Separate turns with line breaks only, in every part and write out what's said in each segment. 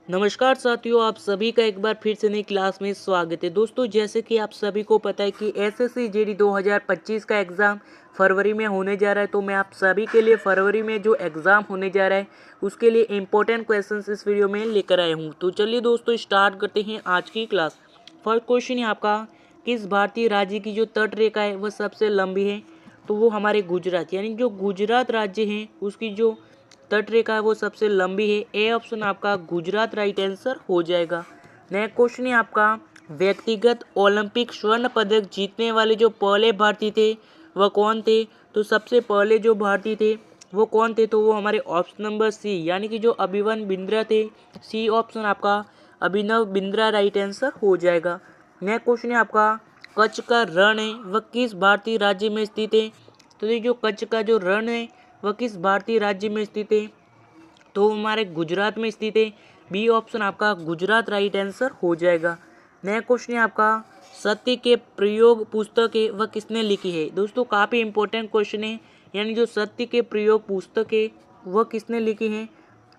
नमस्कार साथियों, आप सभी का एक बार फिर से नई क्लास में स्वागत है। दोस्तों, जैसे कि आप सभी को पता है कि एसएससी जीडी 2025 का एग्ज़ाम फरवरी में होने जा रहा है। तो मैं आप सभी के लिए फरवरी में जो एग्ज़ाम होने जा रहा है उसके लिए इम्पोर्टेंट क्वेश्चंस इस वीडियो में लेकर आया हूँ। तो चलिए दोस्तों, स्टार्ट करते हैं आज की क्लास। फर्स्ट क्वेश्चन है आपका, किस भारतीय राज्य की जो तट रेखा है वह सबसे लंबी है? तो वो हमारे गुजरात, यानी जो गुजरात राज्य है उसकी जो तट रेखा है वो सबसे लंबी है। ए ऑप्शन आपका गुजरात राइट आंसर हो जाएगा। नेक्स्ट क्वेश्चन है आपका, व्यक्तिगत ओलंपिक स्वर्ण पदक जीतने वाले जो पहले भारतीय थे वह कौन थे? तो सबसे पहले जो भारतीय थे वो कौन थे? तो वो हमारे ऑप्शन नंबर सी, यानी कि जो अभिवन बिंद्रा थे। सी ऑप्शन आपका अभिनव बिंद्रा राइट आंसर हो जाएगा। नेक्स्ट क्वेश्चन है आपका, कच्छ का रण है वह किस भारतीय राज्य में स्थित है? तो ये जो कच्छ का जो रण है वह किस भारतीय राज्य में स्थित है? तो हमारे गुजरात में स्थित है। बी ऑप्शन आपका गुजरात राइट आंसर हो जाएगा। नया क्वेश्चन है आपका, सत्य के प्रयोग पुस्तक है वह किसने लिखी है? दोस्तों, काफ़ी इंपॉर्टेंट क्वेश्चन है। यानी जो सत्य के प्रयोग पुस्तक है वह किसने लिखी है?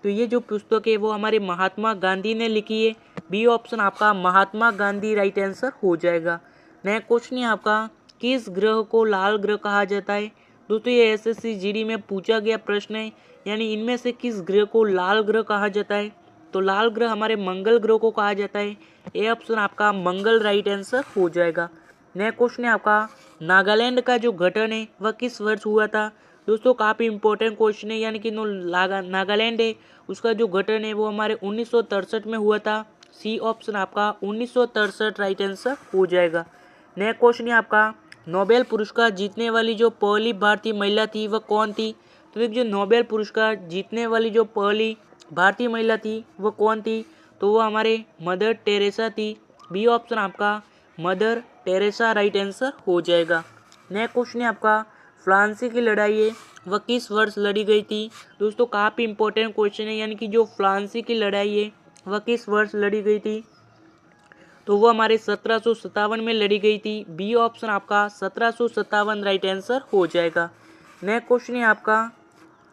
तो ये जो पुस्तक है वो हमारे महात्मा गांधी ने लिखी है। बी ऑप्शन आपका महात्मा गांधी राइट आंसर हो जाएगा। नया क्वेश्चन है आपका, किस ग्रह को लाल ग्रह कहा जाता है? दोस्तों, ये एसएससी जीडी में पूछा गया प्रश्न है। यानी इनमें से किस ग्रह को लाल ग्रह कहा जाता है? तो लाल ग्रह हमारे मंगल ग्रह को कहा जाता है। ए ऑप्शन आपका मंगल राइट आंसर हो जाएगा। नया क्वेश्चन है आपका, नागालैंड का जो गठन है वह किस वर्ष हुआ था? दोस्तों, काफ़ी इंपॉर्टेंट क्वेश्चन है। यानी कि नागालैंड है उसका जो गठन है वो हमारे 1963 में हुआ था। सी ऑप्शन आपका 1963 राइट आंसर हो जाएगा। नया क्वेश्चन है आपका, नोबेल पुरस्कार जीतने वाली जो पहली भारतीय महिला थी वह कौन थी? तो देखिए, जो नोबेल पुरस्कार जीतने वाली जो पहली भारतीय महिला थी वह कौन थी? तो वो हमारे मदर टेरेसा थी। बी ऑप्शन आपका मदर टेरेसा राइट आंसर हो जाएगा। नेक्स्ट क्वेश्चन है आपका, फ्रांसी की लड़ाई है वह किस वर्ष लड़ी गई थी? दोस्तों, काफ़ी इंपॉर्टेंट क्वेश्चन है। यानी कि जो फ्रांसी की लड़ाई है वह किस वर्ष लड़ी गई थी? तो वो हमारे 1757 में लड़ी गई थी। बी ऑप्शन आपका 1757 राइट आंसर हो जाएगा। नेक्स्ट क्वेश्चन है आपका,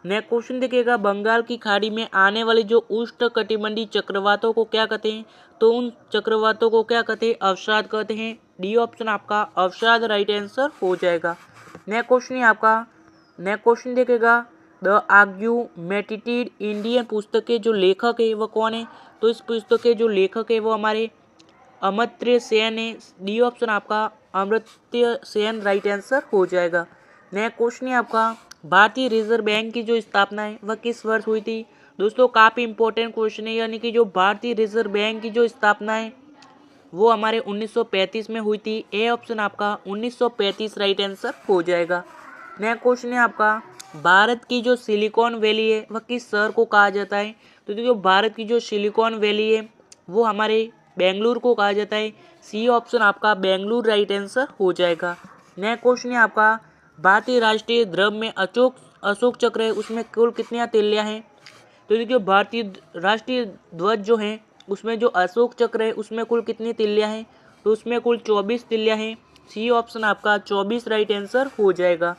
नेक्स्ट क्वेश्चन देखिएगा, बंगाल की खाड़ी में आने वाले जो उष्णकटिबंधीय चक्रवातों को क्या कहते हैं? तो उन चक्रवातों को क्या कहते हैं? अवसाद कहते हैं। डी ऑप्शन आपका अवसाद राइट आंसर हो जाएगा। नेक्स्ट क्वेश्चन है आपका, नेक्स्ट क्वेश्चन देखिएगा, द आर्ग्यूमेटेटिव इंडियन पुस्तक के जो लेखक है वह कौन है? तो इस पुस्तक के जो लेखक है वो हमारे अमर्त्य सेन है। डी ऑप्शन आपका अमर्त्य सेन राइट आंसर हो जाएगा। नया क्वेश्चन है आपका, भारतीय रिजर्व बैंक की जो स्थापना है वह किस वर्ष हुई थी? दोस्तों, काफ़ी इंपॉर्टेंट क्वेश्चन है। यानी कि जो भारतीय रिजर्व बैंक की जो स्थापना है वो हमारे 1935 में हुई थी। ए ऑप्शन आपका 1935 राइट आंसर हो जाएगा। नया क्वेश्चन है आपका, भारत की जो सिलिकॉन वैली है वह किस शहर को कहा जाता है? तो देखिए, भारत की जो सिलिकॉन वैली है वो हमारे बेंगलुरु को कहा जाता है। सी ऑप्शन आपका बेंगलुरु राइट आंसर हो जाएगा। नया क्वेश्चन है आपका, भारतीय राष्ट्रीय ध्वज में अशोक अशोक चक्र है उसमें कुल कितनी तिल्लियाँ हैं? तो देखिए, भारतीय राष्ट्रीय ध्वज जो है उसमें जो अशोक चक्र है उसमें कुल कितनी तिल्लियाँ हैं? तो उसमें कुल 24 तिल्लियाँ हैं। सी ऑप्शन आपका 24 राइट आंसर हो जाएगा।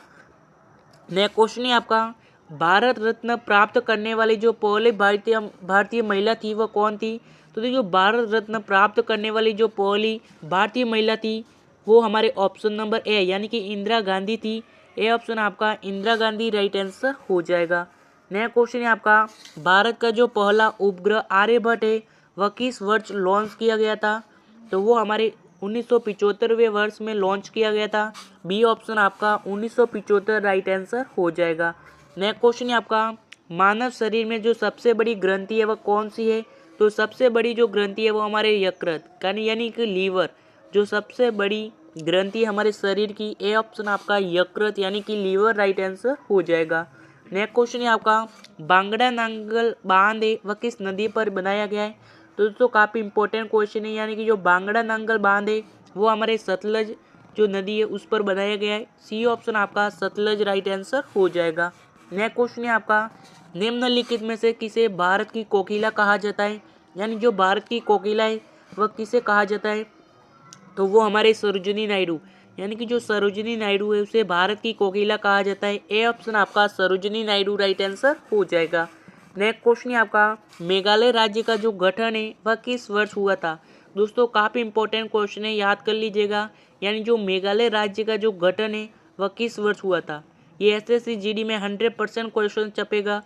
नेक्स्ट क्वेश्चन है आपका, भारत रत्न प्राप्त करने वाली जो पहले भारतीय भारतीय महिला थी वह कौन थी? तो देखिए, भारत रत्न प्राप्त करने वाली जो पहली भारतीय महिला थी वो हमारे ऑप्शन नंबर ए, यानी कि इंदिरा गांधी थी। ए ऑप्शन आपका इंदिरा गांधी राइट आंसर हो जाएगा। नया क्वेश्चन है आपका, भारत का जो पहला उपग्रह आर्यभट्ट है वह किस वर्ष लॉन्च किया गया था? तो वो हमारे 1975वें वर्ष में लॉन्च किया गया था। बी ऑप्शन आपका 1975 राइट आंसर हो जाएगा। नेक्स्ट क्वेश्चन है आपका, मानव शरीर में जो सबसे बड़ी ग्रंथि है वह कौन सी है? तो सबसे बड़ी जो ग्रंथि है वो हमारे यकृत यानी कि लीवर, जो सबसे बड़ी ग्रंथि है हमारे शरीर की। ए ऑप्शन आपका यकृत यानी कि लीवर राइट आंसर हो जाएगा। नेक्स्ट क्वेश्चन है आपका, बांगड़ा नांगल बांध है वह किस नदी पर बनाया गया है? तो दोस्तों, काफ़ी इंपॉर्टेंट क्वेश्चन है। यानी कि जो बांगड़ा नांगल बांध है वो हमारे सतलज जो नदी है उस पर बनाया गया है। सी ऑप्शन आपका सतलज राइट आंसर हो जाएगा। नेक्स्ट क्वेश्चन है आपका, निम्नलिखित में से किसे भारत की कोकिला कहा जाता है? यानी जो भारत की कोकिला है वह किसे कहा जाता है? तो वो हमारे सरोजिनी नायडू, यानी कि जो सरोजिनी नायडू है उसे भारत की कोकिला कहा जाता है। ए ऑप्शन आपका सरोजिनी नायडू राइट आंसर हो जाएगा। नेक्स्ट क्वेश्चन है आपका, मेघालय राज्य का जो गठन है वह किस वर्ष हुआ था। दोस्तों काफ़ी इंपॉर्टेंट क्वेश्चन है, याद कर लीजिएगा। यानी जो मेघालय राज्य का जो गठन है वह किस वर्ष हुआ था। ये एसएससी जीडी में 100% क्वेश्चन छपेगा,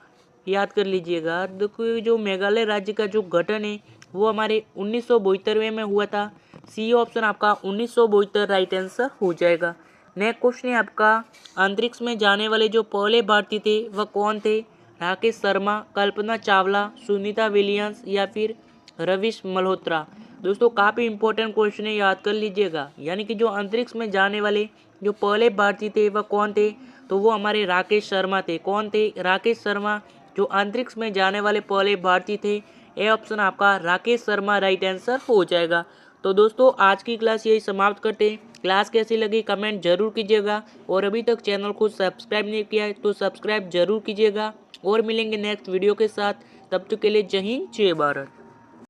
याद कर लीजिएगा। देखो जो मेघालय राज्य का जो गठन है वो हमारे 1972 में हुआ था। सी ऑप्शन आपका 1972 राइट आंसर हो जाएगा। नेक्स्ट क्वेश्चन है आपका, अंतरिक्ष में जाने वाले जो पहले भारतीय थे वह कौन थे। राकेश शर्मा, कल्पना चावला, सुनीता विलियम्स या फिर रवीश मल्होत्रा। दोस्तों काफ़ी इंपॉर्टेंट क्वेश्चन है, याद कर लीजिएगा। यानी कि जो अंतरिक्ष में जाने वाले जो पहले भारतीय थे वह कौन थे, तो वो हमारे राकेश शर्मा थे। कौन थे, राकेश शर्मा जो अंतरिक्ष में जाने वाले पहले भारतीय थे। ए ऑप्शन आपका राकेश शर्मा राइट आंसर हो जाएगा। तो दोस्तों आज की क्लास यही समाप्त करते हैं। क्लास कैसी लगी कमेंट जरूर कीजिएगा, और अभी तक चैनल को सब्सक्राइब नहीं किया है तो सब्सक्राइब जरूर कीजिएगा। और मिलेंगे नेक्स्ट वीडियो के साथ, तब तक के लिए जय हिंद जय भारत।